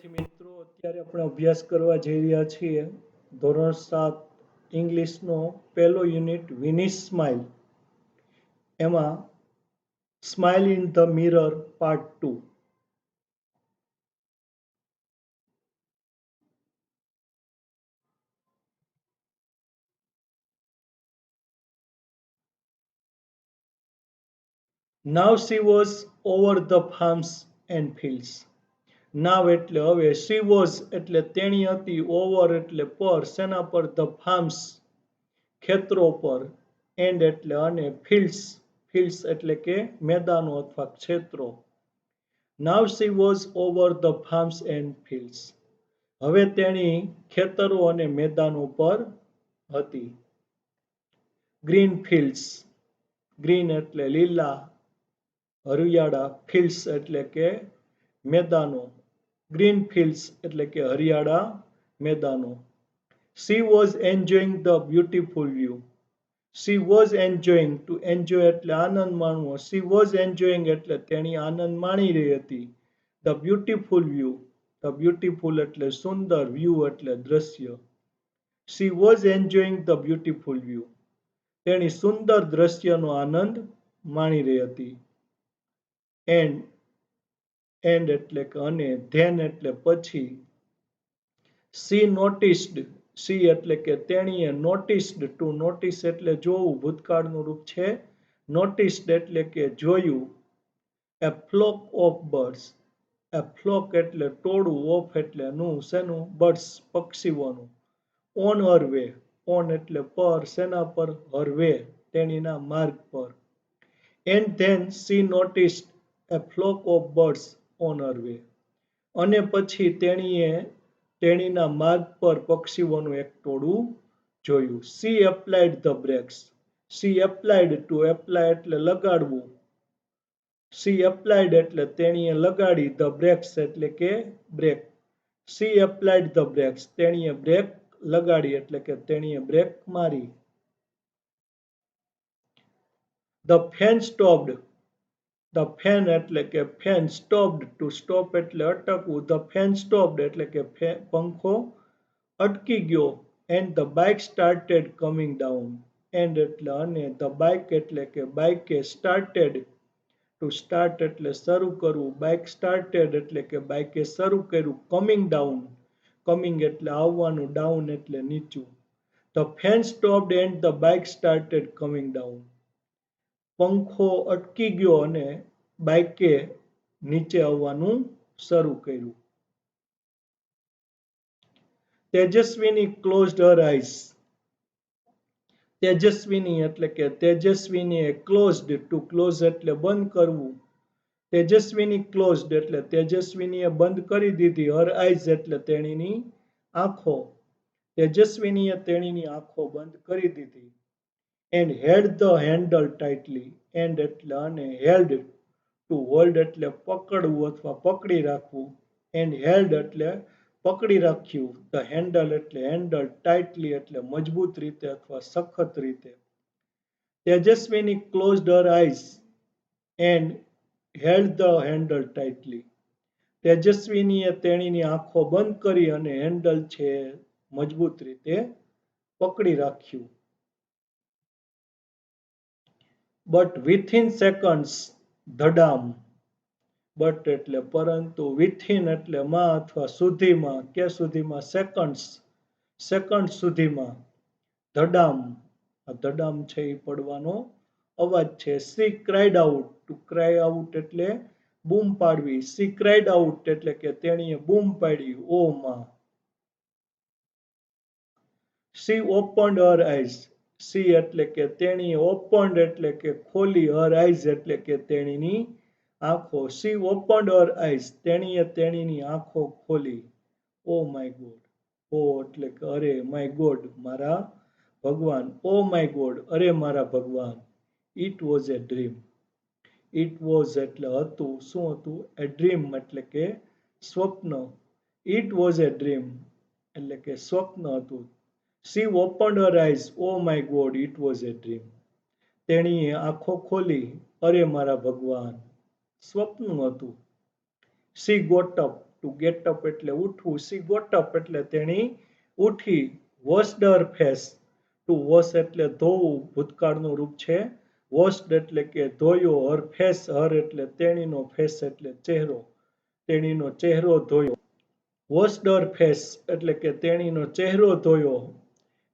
વિદ્યાર્થી મિત્રો, અત્યારે આપણે અભ્યાસ કરવા જઈ રહ્યા છીએ ધોરણ 7 ઇંગ્લિશનો પહેલો યુનિટ વિનિસ સ્માઇલ, એમાં smile in the mirror part 2. Now she was over the farms and fields. નાવ એટલે હવે, શી વોઝ એટલે તેણી હતી, ઓવર એટલે પર, સેના પર, ધ ફાર્મ્સ ખેતરો પર, એન્ડ એટલે અને, ફિલ્ડ્સ ફિલ્ડ્સ એટલે કે મેદાનો અથવા ક્ષેત્રો. Now she was over the farms and fields. હવે તેણી ખેતરો અને મેદાનો પર હતી. ગ્રીન ફિલ્ડ્સ, ગ્રીન એટલે લીલા, હરિયાળા, ફિલ્ડ્સ એટલે કે મેદાનો, ગ્રીન ફિલ્ડ્સ એટલે કે હરિયાળા મેદાનો. She was enjoying the beautiful view. She was enjoying, to enjoy એટલે આનંદ માણવો. She was enjoying એટલે તેણી આનંદ માણી રહી હતી. The beautiful view, the beautiful એટલે સુંદર, view એટલે દ્રશ્ય. She was enjoying the beautiful view. તેણી સુંદર દ્રશ્યનો આનંદ માણી રહી હતી. એન્ડ એટલે કે અને, ધેન એટલે પછી. She noticed, she એટલે કે તેણીએ, noticed, to notice એટલે જોવું, ભૂતકાળનું રૂપ છે. Noticed એટલે કે જોયું. A flock of birds, a flock એટલે ટોળું, of એટલે નું, શેનું, birds પક્ષીઓનું. On her way, on એટલે પર, શેના પર, her way તેણીના માર્ગ પર. And then she noticed a flock of birds on her way. અને પછી તેણીના માર્ગ પર પક્ષીઓનું એક ટોળું જોયું. She applied the brakes. She applied, to apply એટલે લગાડવું. She applied એટલે તેણીએ લગાડી, the brakes એટલે કે brake. She applied the brakes, તેણીએ બ્રેક લગાડી એટલે કે તેણીએ બ્રેક મારી. The fan stopped. The fan એટલે કે ફેન, stopped, to stop એટલે અટકવું. The fan stopped એટલે કે પંખો અટકી ગયો. And the bike started coming down. And એટલે અને, the bike એટલે કે બાઇકે, started, to start એટલે શરૂ કરવું. Bike started એટલે કે બાઇકે શરૂ કર્યું. Coming down, coming એટલે આવવાનું, down એટલે નીચું. The fan stopped and the bike started coming down. પંખો અટકી ગયો અને બાઇકે નીચે આવવાનું શરૂ કર્યું. તેજસ્વીની closed her eyes. તેજસ્વીની એટલે કે તેજસ્વીનીએ closed, to close એટલે બંધ કરવું. તેજસ્વીની closed એટલે તેજસ્વીનીએ બંધ કરી દીધી. her eyes એટલે તેણીની આંખો. તેજસ્વીનીએ તેણીની આંખો બંધ કરી દીધી. And held the handle tightly. And એટલે અને, held, to hold એટલે પકડવું અથવા પકડી રાખવું. And held એટલે પકડી રાખ્યું. The handle એટલે હેન્ડલ, tightly એટલે મજબૂત રીતે અથવા સખત રીતે. તેજસ્વીની closed her eyes and held the handle tightly. તેજસ્વીનીએ તેણીની આંખો બંધ કરી અને હેન્ડલ છે મજબૂત રીતે પકડી રાખ્યું. But within seconds, ધડામ. બટ એટલે પરંતુ, within એટલે માં અથવા સુધીમાં, કે સુધીમાં, સેકન્ડ્સ, સેકન્ડ સુધીમાં. ધડામ, આ ધડામ છે એ પડવાનો અવાજ છે. She cried out, to cry out એટલે બૂમ પાડવી. She cried out એટલે કે તેણીએ બૂમ પાડી, ઓ માં. She opened her eyes. She એટલે કે તેણીએ, opened એટલે કે ખોલી, her eyes એટલે કે તેણીની આંખો. She opened her eyes, તેણીએ તેણીની આંખો ખોલી. ઓ માય ગોડ, ઓ એટલે કે અરે, માય ગોડ મારા ભગવાન. ઓ માય ગોડ, અરે મારા ભગવાન. It was a dream. It was એટલે હતું, શું હતું, a dream એટલે કે સ્વપ્ન. It was a dream એટલે કે સ્વપ્ન હતું. She opened her eyes, oh my God, it was a dream. તેણીએ આંખો ખોલી, અરે મારા ભગવાન, સ્વપ્ન હતું. She got up, two get up એટલે ઉઠવું, સી ગોટ અપ એટલે તેણી ઉઠી, વોશ્ડ હર ફેસ, ટુ વોશ એટલે ધોવું, ભૂતકાળનું રૂપ છે વોશ્ડ એટલે કે ધોયો, હર ફેસ, હર એટલે તેણીનો, ફેસ એટલે ચહેરો, તેણીનો ચહેરો ધોયો, વોશ્ડ હર ફેસ એટલે કે તેણીનો ચહેરો ધોયો,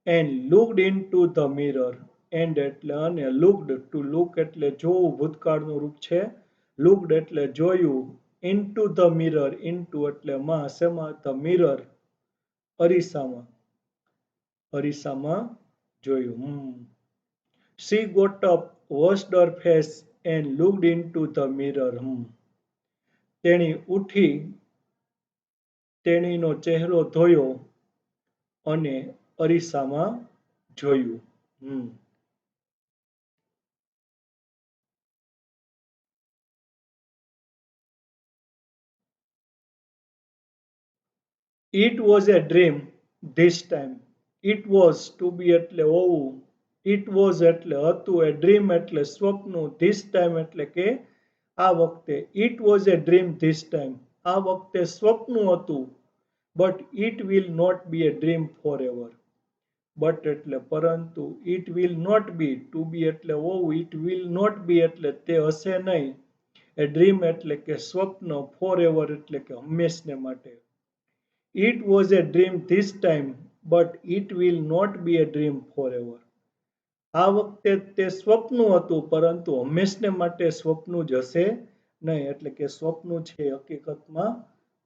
and looked into the mirror, and એટલે અને, લુકડ ટુ લુક એટલે જોવું, ભૂતકાળનું રૂપ છે લુકડ એટલે જોયું, ઇનટુ ધ મિરર, ઇનટુ એટલે માં, શેમાં, ધ મિરર અરીસામાં, અરીસામાં જોયું. She got up, washed her face and looked into the mirror. તેણી ઉઠી, તેણીનો ચહેરો ધોયો અને અરીસામાં જોયું. It was a dream this time. It was to be એટલે હોવું, it was એટલે હતું, a dream એટલે સ્વપ્ન, this time એટલે કે આ વખતે, it was a dream this time, આ વખતે સ્વપ્ન હતું, but it will not be a dream forever. But એટલે પરંતુ, it will not be, to be એટલે હોવું, it will not be એટલે તે હશે નહીં, a dream એટલે કે સ્વપ્ન, forever એટલે કે હંમેશને માટે. It was a dream this time, but it will not be a dream forever. આ વખતે તે સ્વપ્ન હતું, પરંતુ હંમેશને માટે સ્વપ્ન જ હશે નહીં, એટલે કે સ્વપ્ન છે હકીકતમાં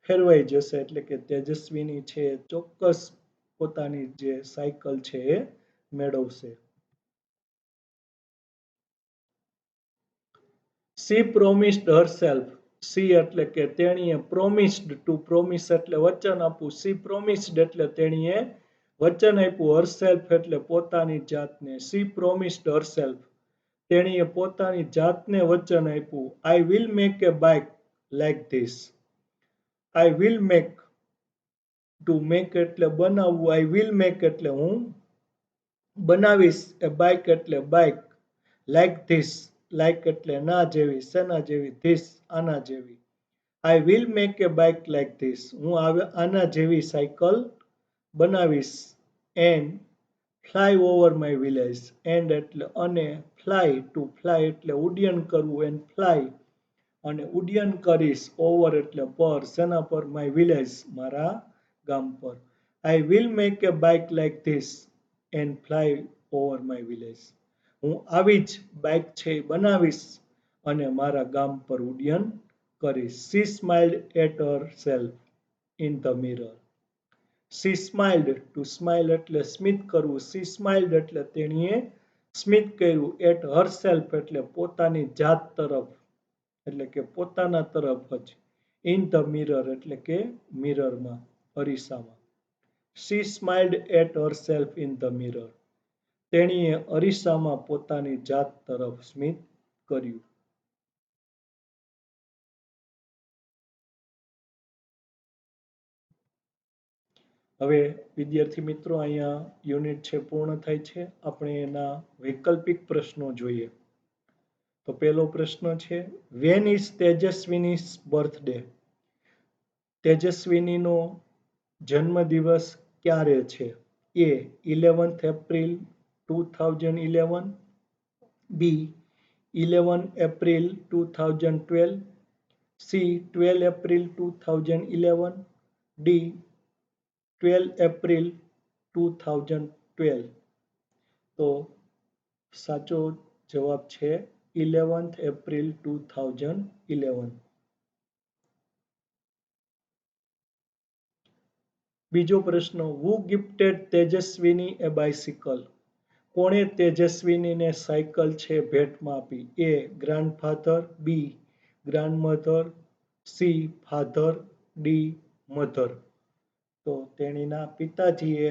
ફેરવાઈ જશે, એટલે કે તેજસ્વીની છે ચોક્કસ પોતાની જે સાયકલ છે એ મેળવશે. She promised herself, સી એટલે કે તેણીએ, પ્રોમિસ્ડ ટુ પ્રોમિસ એટલે વચન આપવું, સી પ્રોમિસ્ડ એટલે તેણીએ વચન આપ્યું, હરસેલ્ફ એટલે પોતાની જાતને, સી પ્રોમિસ્ડ હરસેલ્ફ તેણીએ પોતાની જાતને વચન આપ્યું, I will make A bike like this, I will make, to make એટલે બનાવવું, આઈ વિલ મેક એટલે હું બનાવીશ, એ બાઇક એટલે બાઇક, લાઈક ધીસ, લાઈક એટલે ના જેવી, શેના જેવી, ધીસ આના જેવી, I will make A bike like this, હું આના જેવી સાયકલ બનાવીશ, and fly over my village, and એટલે અને, ફ્લાય ટુ ફ્લાય એટલે ઉડ્ડયન કરવું, એન્ડ ફ્લાય અને ઉડ્ડયન કરીશ, ઓવર એટલે પર, શેના પર, માય વિલેજ મારા ગામ પર, I will make A bike like this and fly over my village, હું આવી જ બાઇક છે બનાવીશ અને મારા ગામ પર ઉડ્ડયન કરીશ. She smiled at herself in the mirror. She smiled, to smile એટલે સ્મિત કરવું, she smiled એટલે તેણીએ સ્મિત કર્યું, at herself એટલે પોતાની જાત તરફ, એટલે કે પોતાના તરફ જ, in the mirror એટલે કે મિરરમાં, અરીસામાં. She smiled at herself in the mirror. તેણીએ અરીસામાં પોતાની જાત તરફ સ્મિત કર્યું. હવે વિદ્યાર્થી મિત્રો, અહીંયા યુનિટ છે પૂર્ણ થાય છે. આપણે એના વૈકલ્પિક પ્રશ્નો જોઈએ. તો પહેલો પ્રશ્ન છે, વેન ઇઝ તેજસ્વીનીઝ બર્થડે, તેજસ્વીનીનો જન્મદિવસ ક્યારે છે? એ 11th એપ્રિલ 2011, બી 11 April 2012, C 12 April 2011, D 12 April 2012. તો સાચો જવાબ છે 11th એપ્રિલ 2011. બીજો પ્રશ્ન, હુ ગિફ્ટેડ તેજસ્વીની એ બાઇસિકલ, કોણે તેજસ્વીનીને સાયકલ છે ભેટમાં આપી? A grandfather, B grandmother, C father, D mother. તો તેણીના પિતાજીએ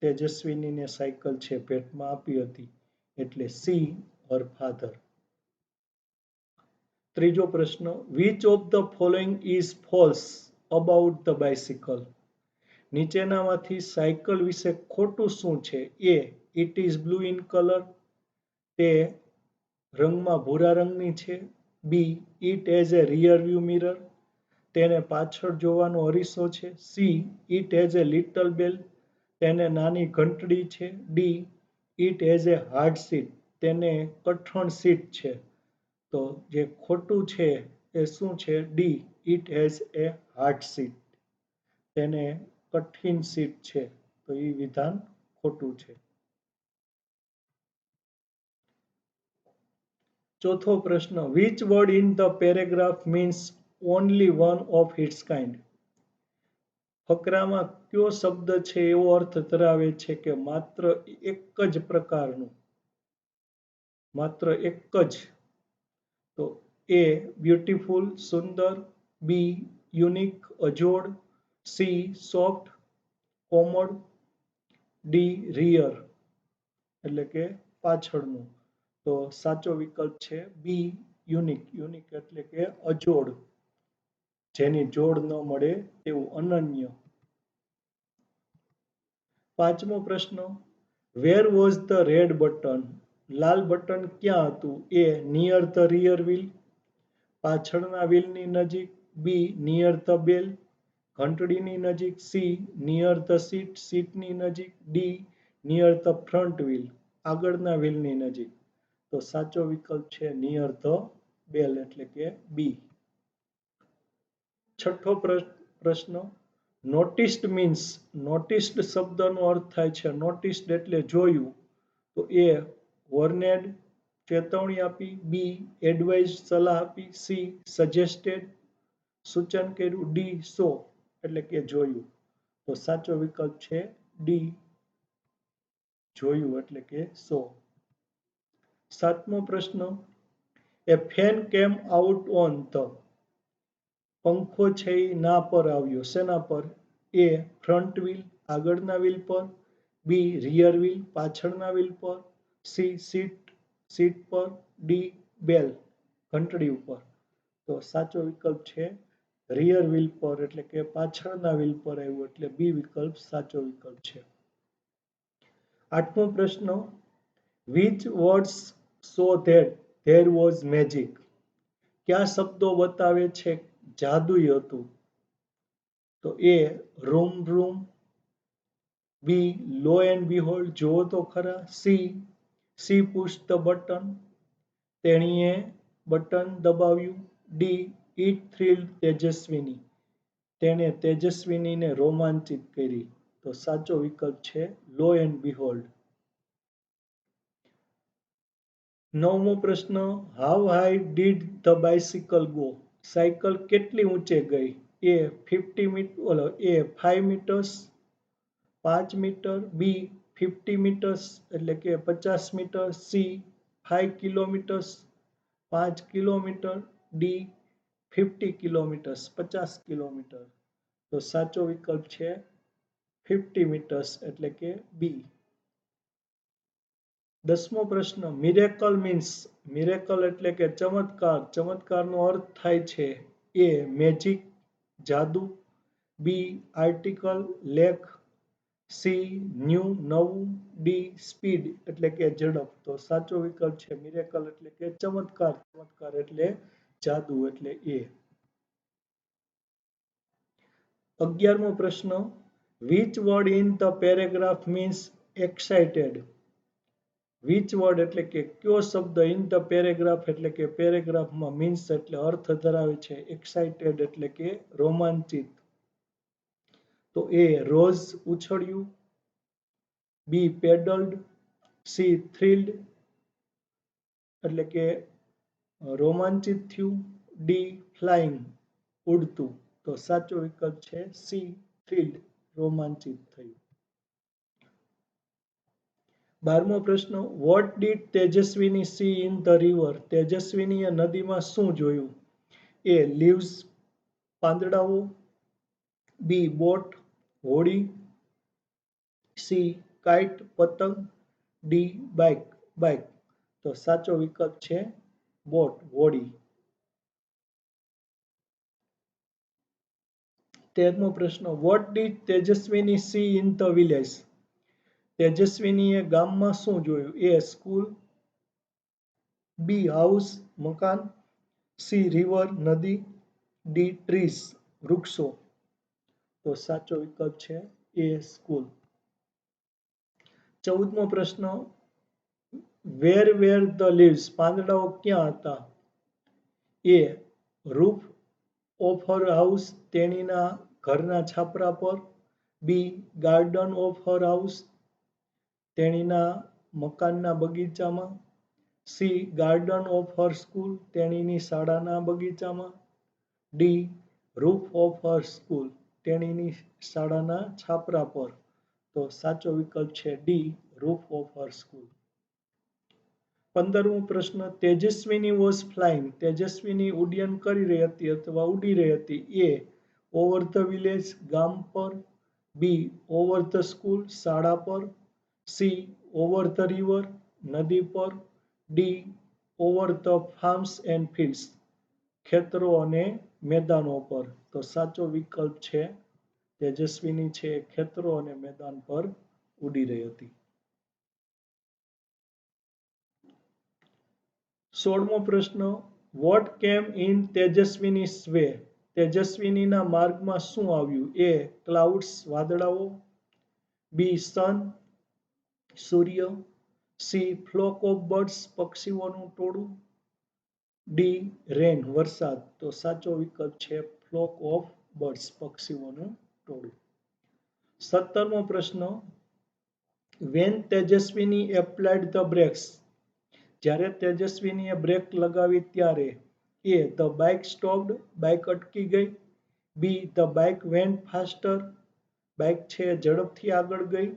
તેજસ્વીનીને સાયકલ છે ભેટમાં આપી હતી, એટલે સી હર ફાધર. ત્રીજો પ્રશ્ન, which of the following is false about the bicycle, નીચેનામાંથી સાયકલ વિશે ખોટું શું છે? A it is blue in colour, તે રંગમાં ભૂરા રંગની છે, B it has a rear view mirror, તેને પાછળ જોવાનો અરીસો છે. C it has a little bell, તેને નાની ઘંટડી છે. D it has a hard seat, તેને કઠણ સીટ છે. તો જે ખોટું છે એ શું છે? D it has a hard seat, તેને કઠિન સીટ છે. તો એ વિધાન ખોટું છે. ચોથો પ્રશ્ન, which word in the paragraph means only one of its kind? ફકરામાં કયો શબ્દ છે એવો અર્થ ધરાવે છે કે માત્ર એક જ પ્રકારનું, માત્ર એક જ? તો એ બ્યુટીફુલ સુંદર, બી યુનિક અજોડ, સી સોફ્ટ કોમોડ, ડી રિયર એટલે કે પાછળનું. તો સાચો વિકલ્પ છે બી યુનિક. યુનિક એટલે કે અજોડ, જેની જોડ ન મળે તેવું, અનન્ય. પાંચમો પ્રશ્ન, where was the red button? Lal button ક્યાં હતું? એ નિયર ધ રિયર વ્હીલ, પાછળના વ્હીલની નજીક, બી નિયર ધ બેલ, ઘંટડીની નજીક, સી નિયર ધ સીટ, સીટની નજીક, D near the front wheel, આગળના વ્હીલની નજીક. તો સાચો વિકલ્પ છે નિયર ધ બેલ એટલે કે બી. છઠ્ઠો પ્રશ્ન, નોટિસ્ડ મીન્સ? નોટિસ્ડ શબ્દનો અર્થ થાય છે નોટિસ્ડ એટલે જોયું. તો એ વોર્નેડ ચેતવણી આપી, બી એડવાઇઝ સલાહ આપી, સી સજેસ્ટેડ સૂચન કર્યું, ડી સો એટલે કે જોયું. તો સાચો વિકલ્પ છે ડી જોયું એટલે કે સો. સાતમો પ્રશ્ન, A fan came out on the? પંખો છે એ ના પર આવ્યો, શેના પર? એ ફ્રન્ટ વ્હીલ આગળના વ્હીલ પર, બી રિયર વ્હીલ પાછળના વ્હીલ પર, સી સીટ પર, ડી બેલ ઘંટડી ઉપર. તો સાચો વિકલ્પ છે રિયર વ્હીલ પર એટલે કે પાછળના વ્હીલ પર આવ્યું એટલે બી વિકલ્પ સાચો વિકલ્પ છે. આઠમો પ્રશ્ન, which words show that there was magic? કયા શબ્દો બતાવે છે જાદુઈ હતું? તો A room room, B lo and behold જોવો તો ખરા, સી પુશ ધ બટન તેણીએ બટન દબાવ્યું, ડી ઇટ થ્રિલ્ડ તેજસ્વીની તેણે તેજસ્વીનીને રોમાંચિત કરી. તો સાચો વિકલ્પ છે લો એન્ડ બિહોલ્ડ. નવમો પ્રશ્ન, how high did the bicycle go? Cycle કેટલી ઊંચે ગઈ? A 50 metre, A 5 metres 5 metre, B 50 metres એટલે કે 50 metre, C 5 kilometres 5 kilometre, D 50 kilometres 50 kilometre. તો સાચો વિકલ્પ છે 50 મીટર્સ એટલે કે બી. દસમો પ્રશ્ન, મિરેકલ મીન્સ? મિરેકલ એટલે કે ચમત્કાર. ચમત્કારનો અર્થ થાય છે એ મેજિક જાદુ, બી આર્ટિકલ લેખ, સી ન્યૂ નવું, ડી સ્પીડ એટલે કે ઝડપ. તો સાચો વિકલ્પ છે મિરેકલ એટલે કે ચમત્કાર. ચમત્કાર એટલે જાદુ એટલે એ. 11મો પ્રશ્ન, which word in the paragraph means excited? which word એટલે કે કયો શબ્દ ઇન ધ પેરેગ્રાફ એટલે કે પેરેગ્રાફમાં મીન્સ એટલે અર્થ ધરાવે છે એક્સાઇટેડ એટલે કે રોમાંચિત? તો એ રોઝ ઉછળ્યું, બી પેડલ્ડ, સી થ્રિલ્ડ એટલે કે રોમાંચિત થયું, ડી ફ્લાઇંગ ઉડતું. તો સાચો વિકલ્પ છે સી થ્રિલ્ડ રોમાંચિત થયું. 12મો પ્રશ્ન, what did Tejaswini see in the river? તેજસ્વીનીએ નદીમાં શું જોયું? એ લીવ્સ પાંદડાઓ, બી બોટ હોડી, સી કાઇટ પતંગ, ડી બાઇક. તો સાચો વિકલ્પ છે બોટ હોડી. 13મો પ્રશ્ન, what did Tejaswini see in the village? તેજસ્વીનીએ ગામમાં શું જોયું? એ સ્કૂલ, બી હાઉસ મકાન, સી રિવર નદી, ડી ટ્રીઝ વૃક્ષો. તો સાચો વિકલ્પ છે એ સ્કૂલ. 14મો પ્રશ્ન, વેર ધ લીવ્સ, પાંદડાઓ ક્યાં હતા? A roof of her house, તેણીના ઘરના છાપરા પર. B garden of her house, તેણીના મકાનના બગીચામાં. C garden of her school, તેણીની શાળાના બગીચામાં. D roof of her school, તેણીની શાળાના છાપરા પર. તો સાચો વિકલ્પ છે D roof of her school. 15મો પ્રશ્ન, તેજસ્વીની વોઝ ફ્લાઇંગ, તેજસ્વીની ઉડ્ડયન કરી રહી હતી અથવા ઉડી રહી હતી. એ ઓવર ધ વિલેજ, ગામ પર. બી ઓવર ધ સ્કૂલ, શાળા પર. સી ઓવર ધ રિવર, નદી પર. D over the farms and fields, ખેતરો અને મેદાનો પર. તો સાચો વિકલ્પ છે તેજસ્વીની છે ખેતરો અને મેદાન પર ઉડી રહી હતી. 16મો પ્રશ્ન, વોટ કેમ ઇન તેજસ્વીનીસ વે, તેજસ્વીનીના માર્ગમાં શું આવ્યું? એ ક્લાઉડ્સ, વાદળાઓ. બી સન, સૂર્ય. સી ફ્લોક ઓફ બર્ડ્સ, પક્ષીઓનું ટોળું. ડી રેન, વરસાદ. તો સાચો વિકલ્પ છે ફ્લોક ઓફ બર્ડ્સ, પક્ષીઓનું ટોળું. 17મો પ્રશ્ન, when Tejaswini applied the brakes, જ્યારે તેજસ્વીનીએ બ્રેક લગાવી ત્યારે. A the bike stopped, bike અટકી ગઈ. B the bike went faster, bike છે ઝડપથી આગળ ગઈ.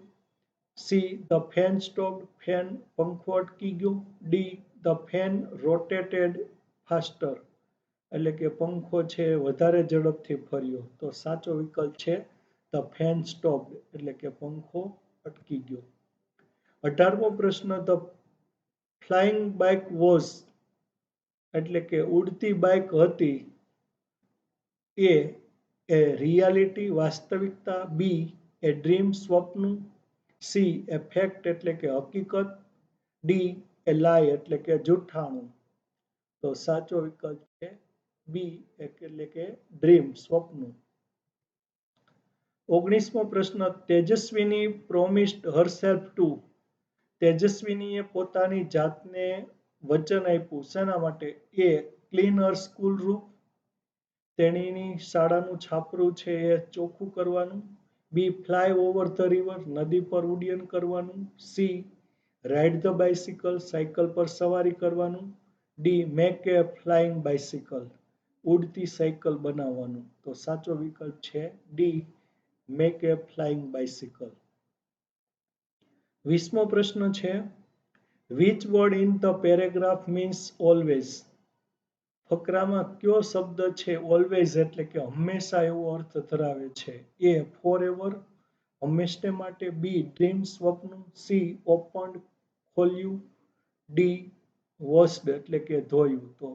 C the fan stopped, fan પંખો અટકી ગયો. D the fan rotated faster, એટલે કે પંખો છે વધારે ઝડપથી ફર્યો. તો સાચો વિકલ્પ છે ધ ફેન સ્ટોપ્ડ, એટલે કે પંખો અટકી ગયો. 18મો પ્રશ્ન, ધ ફ્લાઇંગ બાઇક વોઝ, એટલે કે ઉડતી બાઇક હતી. એ રિયાલિટી, વાસ્તવિકતા. બી એ ડ્રીમ, સ્વપ્ન. સી એ ફેક્ટ, એટલે કે હકીકત. ડી એ લાય, એટલે કે જુઠ્ઠાણું. તો સાચો વિકલ્પ છે બી, એટલે કે ડ્રીમ, સ્વપ્ન. 19મો પ્રશ્ન, તેજસ્વીની પ્રોમિસ્ડ હરસેલ્ફ ટુ, તેજસ્વીનીએ પોતાની જાતને વચન આપ્યું શેના માટે? A clean her school roof, તેણીની શાળાનું છાપરું છે એ ચોખ્ખું કરવાનું. B fly over the river, નદી પર ઉડ્ડયન કરવાનું. સી રાઇડ ધ બાઇસિકલ, સાયકલ પર સવારી કરવાનું. D make a flying bicycle, ઉડતી સાયકલ બનાવવાનું. તો સાચો વિકલ્પ છે D make a flying bicycle. 20મો પ્રશ્ન છે, which word in the paragraph means always, ફકરામાં કયો શબ્દ છે ઓલવેઝ, એટલે કે હંમેશા એવો અર્થ ધરાવે છે? એ ફોર એવર, હંમેશને માટે. બી ડ્રીમ, સ્વપ્ન. સી ઓપન્ડ, ખોલ્યું. ડી વોશ્ડ, એટલે કે ધોયું. તો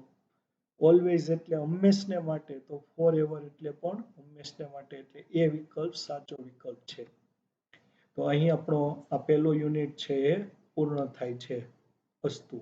ઓલવેઝ એટલે હંમેશને માટે, તો ફોર એવર એટલે પણ હંમેશને માટે, એટલે એ વિકલ્પ સાચો વિકલ્પ છે. તો અહીં આપણો આ પહેલો યુનિટ છે એ પૂર્ણ થાય છે. અસ્તુ.